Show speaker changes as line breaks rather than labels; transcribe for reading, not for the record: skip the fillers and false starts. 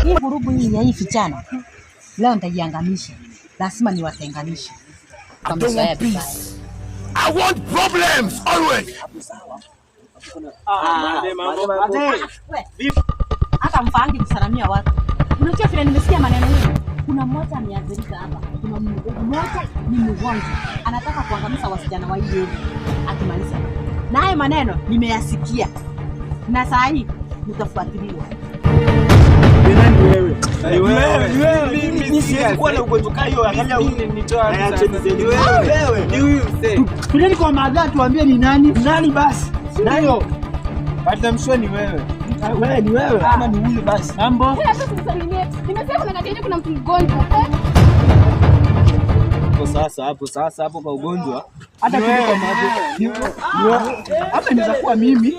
Hii vurugu hii ya hii vijana leo nitaiangamisha. Lazima niwatenganishe.
I want problems always.
Hata mfaangi kusalamia watu. Unajua vile nimesikia maneno hili. Kuna mmoja ameathirika hapa. Kuna mmoja ni mgonjwa. Anataka kuangamiza wasichana wa hii akimaliza. Na haya maneno nimeyasikia. Na saa hii mtafuatiliwa.
Mimi siwezi kuwa na ugonjwa kayo. Angalia huyu nitoa wewe. Ni huyu mzee.
Tuleni kwa madha tuambie ni nani?
Nani basi? Nayo. Batamshwa ni wewe. Wewe ni wewe ama ni huyu basi?
Mambo.
Nimesema kuna nani kuna mtu mgonjwa.
Sasa hapo kwa ugonjwa.
Hata kwa madha. Hapa inaweza kuwa mimi.